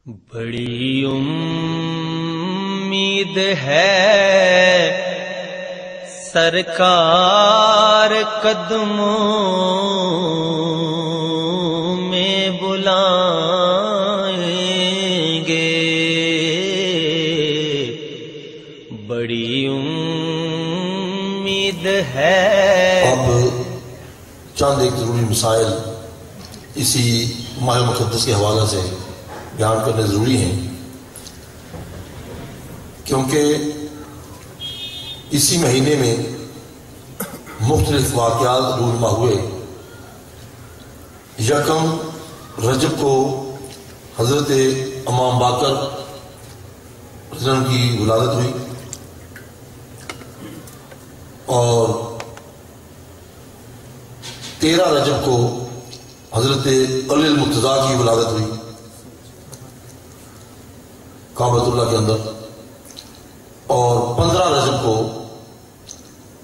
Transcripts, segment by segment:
بڑی امید ہے سرکار قدموں میں بلائیں گے، بڑی امید ہے۔ اب چند ایک ضروری مسائل اسی ماہ مقدس کے حوالے سے بیان کرنے ضروری ہیں، کیونکہ اسی مہینے میں مختلف واقعات رونما ہوئے۔ یکم رجب کو حضرت امام باقر رضی اللہ عنہ کی ولادت ہوئی، اور 13 رجب کو حضرت علی المرتضیٰ کی ولادت ہوئی کعبۃ اللہ کے اندر، اور 15 رجب کو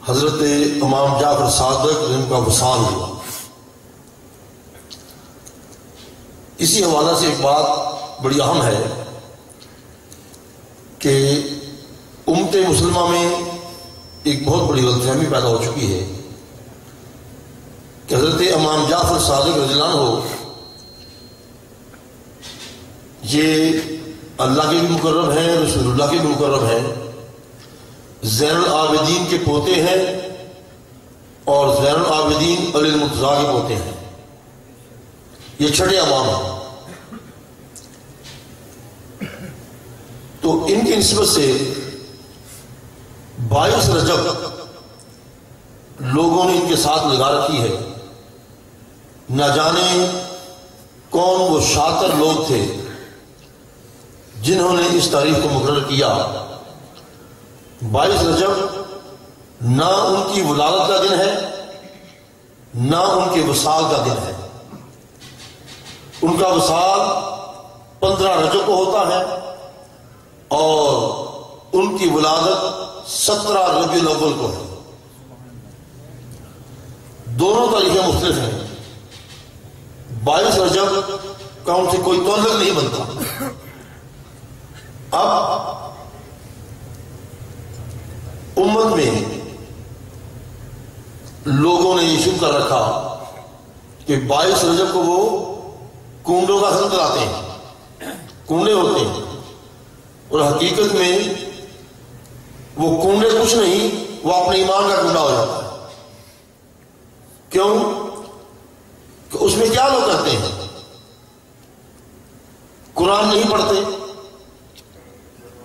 حضرت امام جعفر صادق ان کا وصال ہوا۔ اسی حوالے سے ایک بات بڑی اہم ہے کہ امت مسلمہ میں ایک بہت بڑی غلط فہمی پیدا ہو چکی ہے کہ حضرت امام جعفر صادق رضی اللہ عنہ یہ اللہ کے بھی مقرب ہیں، رسول اللہ کے بھی مقرب ہیں، زین العابدین کے پوتے ہیں، اور زین العابدین علی المرتضیٰ کے پوتے ہیں، یہ چھٹے امام ہیں۔ تو ان کی نسبت سے 22 رجب لوگوں نے ان کے ساتھ لگا رکھی ہے۔ نہ جانے کون وہ شاطر لوگ تھے جنہوں نے اس تاریخ کو مقرر کیا۔ 22 رجب نہ ان کی ولادت کا دن ہے، نہ ان کے وصال کا دن ہے۔ ان کا وصال 15 رجب کو ہوتا ہے، اور ان کی ولادت 17 ربیع الاول کو ہے۔ دونوں تاریخیں مختلف ہیں۔ 22 رجب کا ان سے کوئی تعلق نہیں بنتا۔ اب امت میں لوگوں نے یہ شروع کر رکھا کہ 22 رجب کو وہ کنڈوں کا ختم کراتے ہیں، کنڈے ہوتے ہیں، اور حقیقت میں وہ کنڈے کچھ نہیں، وہ اپنے ایمان کا کنڈا ہو جاتا ہے۔ کیوں؟ کہ اس میں کیا لوگ کرتے ہیں؟ قرآن نہیں پڑھتے،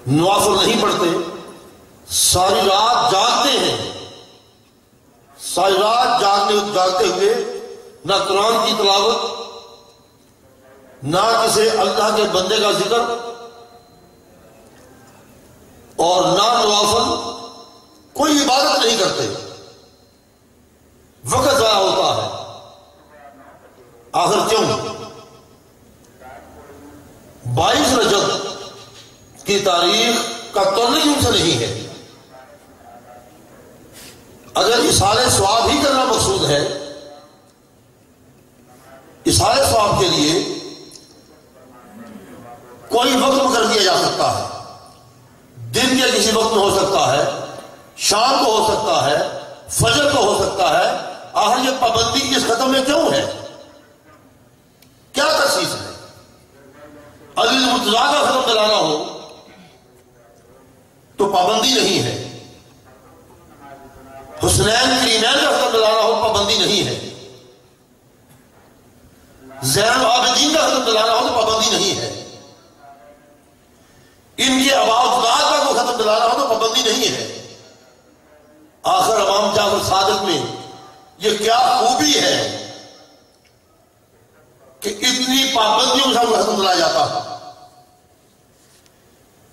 نوافل نہیں پڑھتے، ساری رات جاگتے ہیں، ساری رات جاگتے ہوئے نہ قرآن کی تلاوت، نہ کسی اللہ کے بندے کا ذکر، اور نہ نوافل، کوئی عبادت نہیں کرتے، وقت ضائع ہوتا ہے۔ آخر کیوں؟ 22 رجب کی تاریخ کا تعلق ان سے نہیں ہے۔ اگر اصحال ثواب ہی کرنا مقصود ہے، اصحال ثواب کے لیے کوئی وقت مقرر کیا جا سکتا ہے، دن کے کسی وقت میں ہو سکتا ہے، شام کو ہو سکتا ہے، فجر کو ہو سکتا ہے۔ آخر یہ پابندی اس ختم میں کیوں ہے؟ کیا تخصیص ہے؟ علی المرتضیٰ کا ختم دلانا ہو تو پابندی نہیں ہے، حسنین کریمین کا ختم دلانا ہو پابندی نہیں ہے، زین العابدین کا ختم دلانا ہو تو پابندی نہیں ہے، ان کے آباء و اجداد کا کوئی ختم دلانا ہو تو پابندی نہیں ہے۔ آخر امام جعفر صادق میں یہ کیا خوبی ہے کہ اتنی پابندیوں سے ختم دلایا جاتا ہے؟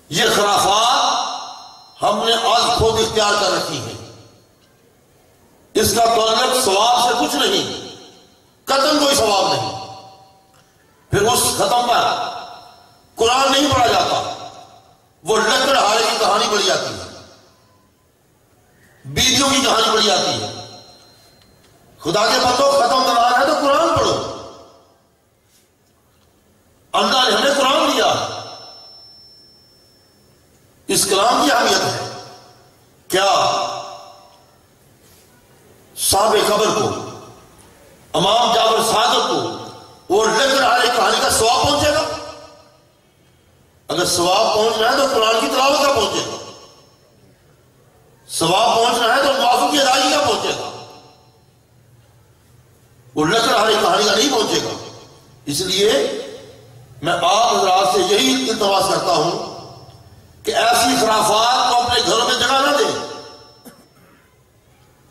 یہ خرافات ہم نے آج خود اختیار کر رکھی ہیں، اس کا تعلق ثواب سے کچھ نہیں، قطعاً کوئی ثواب نہیں۔ پھر اس ختم پر قرآن نہیں پڑھا جاتا، وہ لکڑہارے کی کہانی پڑھی جاتی ہے، بیویوں کی کہانی پڑھی جاتی ہے۔ خدا کے بندوں ختم دلانا ہے تو قرآن پڑھو، اللہ نے ہمیں قرآن دیا ہے۔ کلام کی اہمیت ہے. کیا صاحب قبر کو، امام جعفر صادق کو اور لکھ رہا ہے کہانی کا ثواب پہنچے گا؟ اگر ثواب پہنچنا ہے تو قرآن کی تلاوت کا پہنچے گا، ثواب پہنچنا ہے تو معافی کی ادائیگی کا پہنچے گا، وہ لکھ رہا ہے کہانی کا نہیں پہنچے گا. اس لیے میں آپ حضرات سے یہی التماس کرتا ہوں کہ ایسی خرافات کو اپنے گھروں میں جگہ نہ دیں.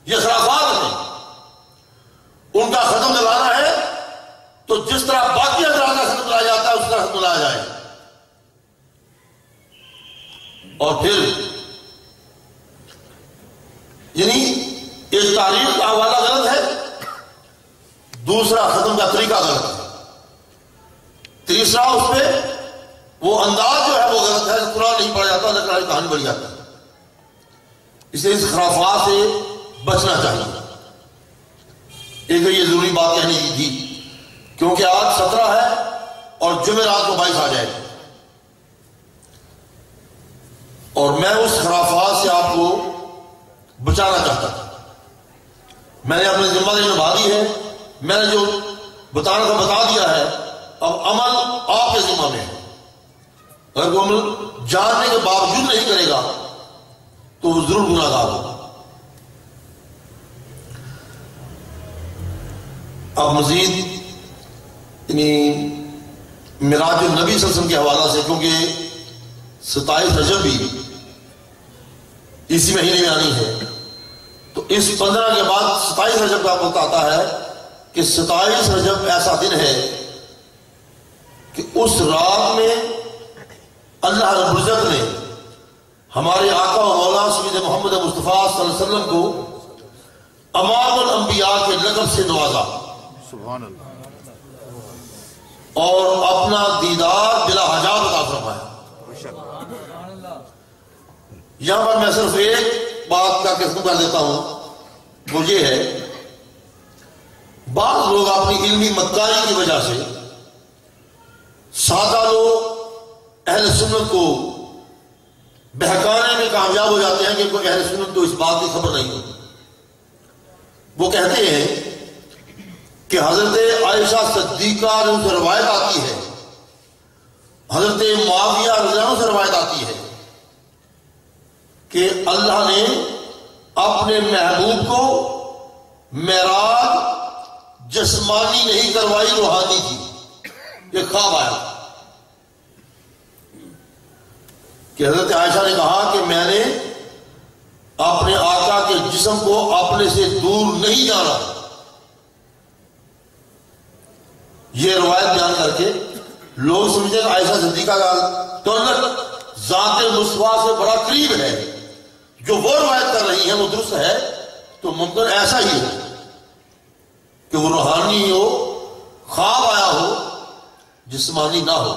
یہ خرافات ہیں، ان کا ختم دلانا ہے تو جس طرح باقی حضرات کا ختم دلایا جاتا ہے اس طرح ختم دلایا جائے. اور پھر یعنی ایک تاریخ کا حوالہ غلط ہے، دوسرا ختم کا طریقہ غلط ہے، تیسرا اس پہ وہ انداز جو ہے وہ غلط ہے. قرآن نہیں پڑھا جاتا لیکن کہانی بڑھ جاتی ہے. اس لیے اس خرافات سے بچنا چاہیے. ایک یہ ضروری بات کہنی تھی کیونکہ آج 17 ہے اور جمعرات کو 22 آ جائے گی، اور میں اس خرافات سے آپ کو بچانا چاہتا تھا. میں نے اپنی ذمہ داری نبھا دی ہے، میں نے جو بتانا تھا بتا دیا ہے. اب عمل آپ کے ذمہ میں ہے. اگر وہ عمل جاننے کے باوجود نہیں کرے گا تو وہ ضرور گناہ گار ہوگا. اب مزید یعنی معراج النبی صلی اللہ علیہ وسلم کے حوالہ سے، کیونکہ 27 رجب بھی اسی مہینے میں آنی ہے، تو اس 15 کے بعد 27 رجب کا وقت آتا ہے کہ 27 رجب ایسا دن ہے کہ اس رات میں اللہ رب العزت نے ہمارے آقا و مولا سید محمد مصطفیٰ صلی اللہ علیہ وسلم کو امام الانبیاء کے لقب سے نوازا، سبحان اللہ، اور اپنا دیدار بلا حجاب عطا فرمایا. یہاں پر میں صرف ایک بات کا ختم کر دیتا ہوں، وہ یہ ہے بعض لوگ اپنی علمی مکاری کی وجہ سے، سادہ لوگ اہل سنت کو بہکانے میں کامیاب ہو جاتے ہیں کہ کوئی اہل سنت تو اس بات کی خبر نہیں ہوتی. وہ کہتے ہیں کہ حضرت عائشہ صدیقہ نے ان سے روایت آتی ہے، حضرت معاویہ رضی اللہ عنہ سے روایت آتی ہے کہ اللہ نے اپنے محبوب کو معراج جسمانی نہیں کروائی، روحانی تھی. یہ خواب آیا کہ حضرت عائشہ نے کہا کہ میں نے اپنے آقا کے جسم کو اپنے سے دور نہیں جانا. یہ روایت بیان کر کے لوگ سمجھتے ہیں عائشہ صدیقہ کا تعلق ذات مصطفیٰ سے بڑا قریب ہے، جو وہ روایت کر رہی ہے وہ درست ہے تو ممکن ایسا ہی ہو کہ وہ روحانی ہو، خواب آیا ہو، جسمانی نہ ہو.